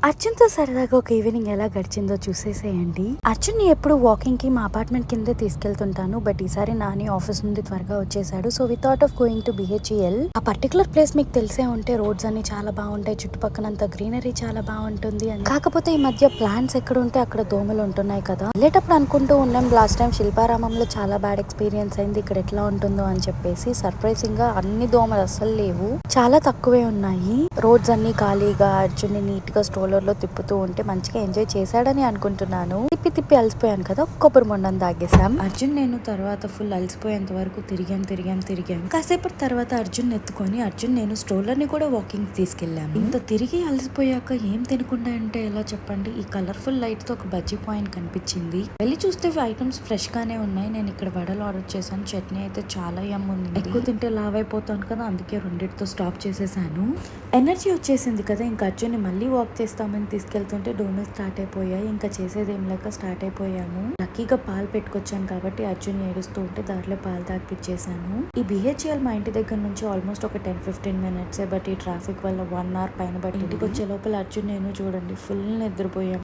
అర్జున్‌తో సరదాగా ఒక ఈవినింగ్ ఎలా గడిచిందో చూసేసేయండి. అర్జున్‌ని ఎప్పుడు వాకింగ్‌కి మా అపార్ట్మెంట్ కిందే తీసుకెళ్తుంటాను. బట్ ఈసారి నాని ఆఫీస్ నుండి త్వరగా వచ్చేసాడు. So we thought of going to BHEL. ఆ పర్టికులర్ ప్లేస్ మీకు తెలిసే ఉంటే రోడ్స్ అన్ని చాలా బాగుంటాయి. చుట్టుపక్కలంతా గ్రీనరీ చాలా బాగుంటుంది అని. కాకపోతే ఈ మధ్య ప్లాన్స్ ఎక్కడ ఉంటే అక్కడ దోమలు ఉంటున్నాయి కదా. వెళ్ళేటప్పుడు అనుకుంటూ ఉన్నాం లాస్ట్ టైం శిల్పారామంలో చాలా బ్యాడ్ ఎక్స్పీరియన్స్ అయింది. ఇక్కడ ఎట్లా ఉంటుందో అని చెప్పేసి సర్ప్రైజింగ్ గా అన్ని దోమలు అస్సలు లేవు. చాలా తక్కువే ఉన్నాయి. రోడ్స్ అన్ని ఖాళీగా అర్జున్ని నీట్ గా స్ట్రోలర్ లో తిప్పుతూ ఉంటే మంచిగా ఎంజాయ్ చేశాడని అనుకుంటున్నాను. తిప్పి తిప్పి అలసిపోయాను కదా, కొబ్బరి మొండం తాగేశాం. అర్జున్ నేను తర్వాత ఫుల్ అలసిపోయేంత వరకు తిరిగాం. కాసేపటి తర్వాత అర్జున్ ఎత్తుకొని అర్జున్ నేను స్ట్రోలర్ ని కూడా వాకింగ్ తీసుకెళ్ళాము. ఇంత తిరిగి అలసిపోయాక ఏం తినకుండా అంటే ఎలా చెప్పండి. ఈ కలర్ఫుల్ లైట్ తో ఒక బజ్జీ పాయింట్ కనిపించింది. వెళ్ళి చూస్తే ఐటమ్స్ ఫ్రెష్ గానే ఉన్నాయి. నేను ఇక్కడ వడలు ఆర్డర్ చేశాను. చట్నీ అయితే చాలా యమ్ ఉంది. ఎక్కువ తింటే లావ్ అయిపోతాను కదా, అందుకే రెండిటితో స్టాప్ చేసేసాను. ఎనర్జీ వచ్చేసింది కదా, ఇంకా అర్జున్ని మళ్ళీ వాక్ చేస్తామని తీసుకెళ్తుంటే దోమలు స్టార్ట్ అయిపోయాయి. ఇంకా చేసేదేం లేక స్టార్ట్ అయిపోయాము. లక్కీగా పాలు పెట్టుకొచ్చాను కాబట్టి అర్జున్ ఏడుస్తూ ఉంటే దారిలో పాలు తాగిపించేశాను. ఈ బిహెచ్ఎల్ మా ఇంటి దగ్గర నుంచి ఆల్మోస్ట్ ఒక 10-15 మినిట్స్. బట్ ఈ ట్రాఫిక్ వల్ల 1 hour పైన బట్టి ఇంటికి వచ్చే లోపల అర్జున్ నేను చూడండి ఫుల్ నిద్రపోయాం.